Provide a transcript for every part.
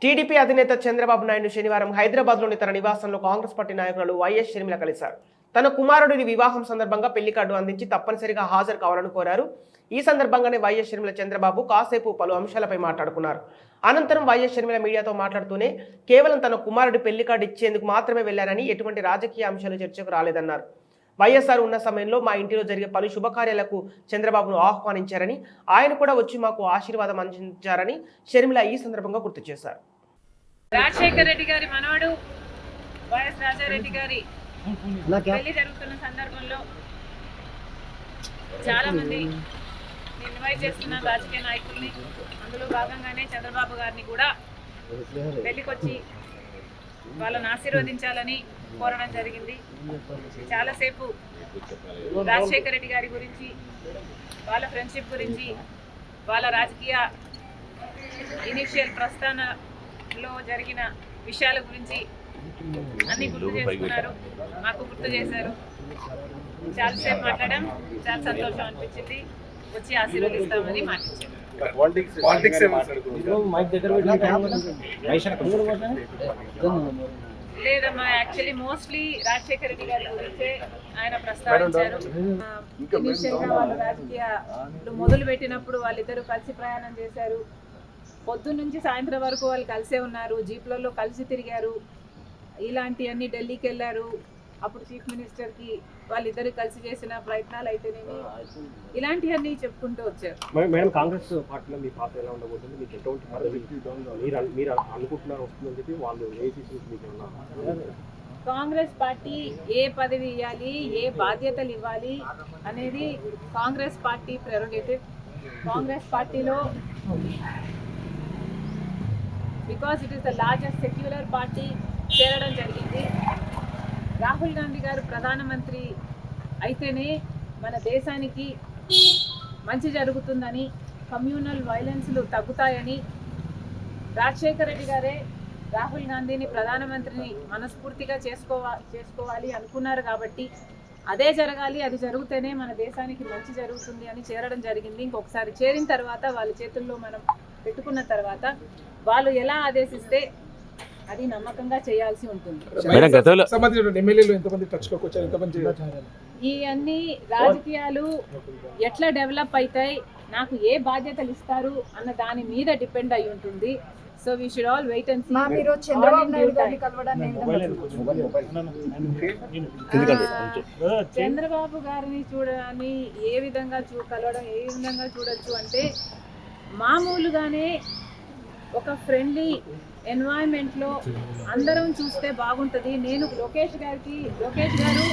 TDP అధినేత చంద్రబాబు నాయుడు శనివారం హైదరాబాద్లోని తన నివాసంలో కాంగ్రెస్ పార్టీ నాయకులు వైఎస్ షర్మిల కలిశారు. తన కుమారుడిని వివాహం సందర్భంగా పెళ్లి కార్డు అందించి తప్పనిసరిగా హాజరు కావాలని కోరారు. ఈ సందర్భంగానే వైఎస్ షర్మిల చంద్రబాబు కాసేపు పలు అంశాలపై మాట్లాడుకున్నారు. అనంతరం వైఎస్ షర్మిల మీడియాతో మాట్లాడుతూనే కేవలం తన కుమారుడి పెళ్లి కార్డు ఇచ్చేందుకు మాత్రమే వెళ్లారని, ఎటువంటి రాజకీయ అంశాలు చర్చకు రాలేదన్నారు. వైఎస్ఆర్ ఉన్న సమయంలో మా ఇంటిలో జరిగే పలు శుభకార్యాలకు చంద్రబాబును ఆహ్వానించారని, ఆయన కూడా వచ్చి మాకు ఆశీర్వాదం అందించారని షర్మిల ఈ సందర్భంగా గుర్తు చేశారు. రాజశేఖర రెడ్డి గారి మనవడు వైఎస్ రాజారెడ్డి గారి పెళ్లి జరుగుతున్న సందర్భంలో చాలా మంది ఇన్వైట్ చేస్తున్న రాజకీయ నాయకుల్ని, అందులో భాగంగానే చంద్రబాబు గారిని కూడా పెళ్లికొచ్చి వాళ్ళని ఆశీర్వదించాలని కోరడం జరిగింది. చాలాసేపు రాజశేఖర రెడ్డి గారి గురించి, వాళ్ళ ఫ్రెండ్షిప్ గురించి, వాళ్ళ రాజకీయ ఇనిషియల్ ప్రస్థానంలో జరిగిన విషయాల గురించి అన్ని గుర్తు చేసుకున్నారు, మాకు గుర్తు చేశారు. చాలాసేపు మాట్లాడాం, చాలా సంతోషం అనిపించింది. వచ్చి ఆశీర్వదిస్తామని మాటించారు. లేదమ్మా, యాక్చువల్లీ మోస్ట్లీ రాజశేఖర రెడ్డి గారి గురించే ఆయన ప్రస్తావించారు. ఇనిషియల్గా వాళ్ళు రాజకీయాలు మొదలు పెట్టినప్పుడు వాళ్ళిద్దరూ కలిసి ప్రయాణం చేశారు. పొద్దున్న నుంచి సాయంత్రం వరకు వాళ్ళు కలిసే ఉన్నారు, జీప్లలో కలిసి తిరిగారు. ఇలాంటివన్నీ ఢిల్లీకి వెళ్ళారు. అప్పుడు చీఫ్ మినిస్టర్కి వాళ్ళిద్దరు కలిసి చేసిన ప్రయత్నాలు అయితేనేమి, ఇలాంటివన్నీ చెప్పుకుంటూ వచ్చారు. మేడం, కాంగ్రెస్ పార్టీలో మీ పాత్ర ఎలా ఉండబోతుంది? మీకు ఎటువంటి పదవి మీరు అనుకుంటున్నారు వస్తుందని చెప్పి వాళ్ళు కాంగ్రెస్ పార్టీ ఏ పదవి ఇవ్వాలి, ఏ బాధ్యతలు ఇవ్వాలి అనేది కాంగ్రెస్ పార్టీ ప్రెరోగేటివ్. కాంగ్రెస్ పార్టీలో because it is the largest secular party చేరడం జరిగింది. రాహుల్ గాంధీ గారు ప్రధానమంత్రి అయితేనే మన దేశానికి మంచి జరుగుతుందని, కమ్యూనల్ వైలెన్స్లు తగ్గుతాయని, రాజశేఖర రెడ్డి గారే రాహుల్ గాంధీని ప్రధానమంత్రిని మనస్ఫూర్తిగా చేసుకోవాలి అనుకున్నారు. కాబట్టి అదే జరగాలి, అది జరిగితేనే మన దేశానికి మంచి జరుగుతుంది అని చేరడం జరిగింది. ఇంకొకసారి చేరిన తర్వాత వాళ్ళ చేతుల్లో మనం పెట్టుకున్న తర్వాత వాళ్ళు ఎలా ఆదేశిస్తే అది నమ్మకంగా చేయాల్సి ఉంటుంది. ఈ అన్ని రాజకీయాలు ఎట్లా డెవలప్ అవుతాయి, నాకు ఏ బాధ్యతలు ఇస్తారు అన్న దాని మీద డిపెండ్ అయి ఉంటుంది. So we should all wait and see. Chandrababu గారిని చూడని ఏ విధంగా కలవడం ఏ విధంగా చూడొచ్చు అంటే, మామూలుగానే ఒక ఫ్రెండ్లీ ఎన్వైరన్మెంట్లో అందరం చూస్తే బాగుంటుంది. నేను లోకేష్ గారు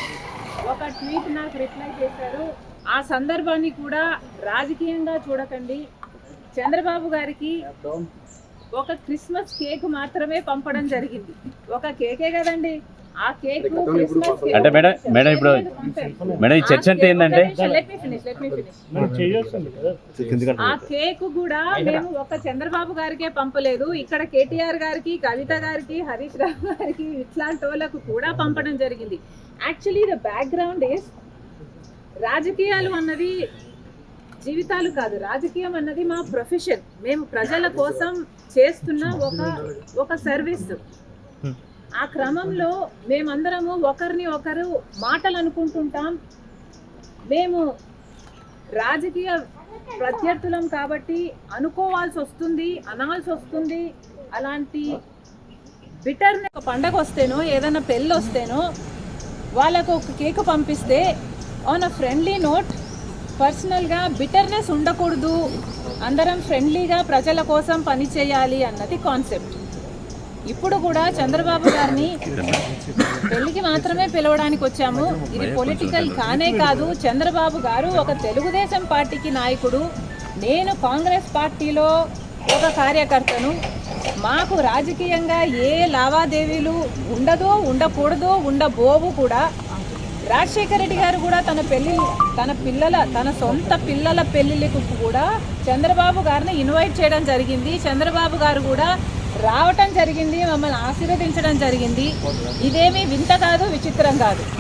ఒక ట్వీట్ నాకు రిప్లై చేశారు. ఆ సందర్భాన్ని కూడా రాజకీయంగా చూడకండి. చంద్రబాబు గారికి ఒక క్రిస్మస్ కేక్ మాత్రమే పంపడం జరిగింది. ఒక కేకే కదండి, ఆ కేక్ అంటే మేడం ఇప్పుడు మేడం ఈ చర్చ అంటే ఏంటంటే, ఆ కేక్ కూడా మేము ఒక చంద్రబాబు గారికే పంపలేదు, ఇక్కడ కేటీఆర్ గారికి, కవిత గారికి, హరీష్ రావు గారికి, ఇట్లాంటి వాళ్ళకు కూడా పంపడం జరిగింది. యాక్చువల్లీ ద బ్యాక్గ్రౌండ్ ఈస్, రాజకీయాలు అన్నది జీవితాలు కాదు, రాజకీయం అన్నది మా ప్రొఫెషన్. మేము ప్రజల కోసం చేస్తున్న ఒక సర్వీస్. ఆ క్రమంలో మేమందరము ఒకరిని ఒకరు మాటలు అనుకుంటుంటాం. మేము రాజకీయ ప్రత్యర్థులం కాబట్టి అనుకోవాల్సి వస్తుంది, అనాల్సి వస్తుంది. అలాంటి బిటర్ని ఒక పండగ వస్తేనో, ఏదైనా పెళ్ళి వస్తేనో వాళ్ళకు ఒక కేక్ పంపిస్తే ఆన్ అ ఫ్రెండ్లీ నోట్, పర్సనల్గా బిటర్నెస్ ఉండకూడదు, అందరం ఫ్రెండ్లీగా ప్రజల కోసం పనిచేయాలి అన్నది కాన్సెప్ట్. ఇప్పుడు కూడా చంద్రబాబు గారిని పెళ్లికి మాత్రమే పిలవడానికి వచ్చాము. ఇది పొలిటికల్ కానే కాదు. చంద్రబాబు గారు ఒక తెలుగుదేశం పార్టీకి నాయకుడు, నేను కాంగ్రెస్ పార్టీలో ఒక కార్యకర్తను. మాకు రాజకీయంగా ఏ లావాదేవీలు ఉండదో, ఉండకూడదో, ఉండబోవు కూడా. రాజశేఖర రెడ్డి గారు కూడా తన సొంత పిల్లల పెళ్లిళ్ళకు కూడా చంద్రబాబు గారిని ఇన్వైట్ చేయడం జరిగింది. చంద్రబాబు గారు కూడా రావటం జరిగింది, మమ్మల్ని ఆశీర్వదించడం జరిగింది. ఇదేమీ వింత కాదు, విచిత్రం కాదు.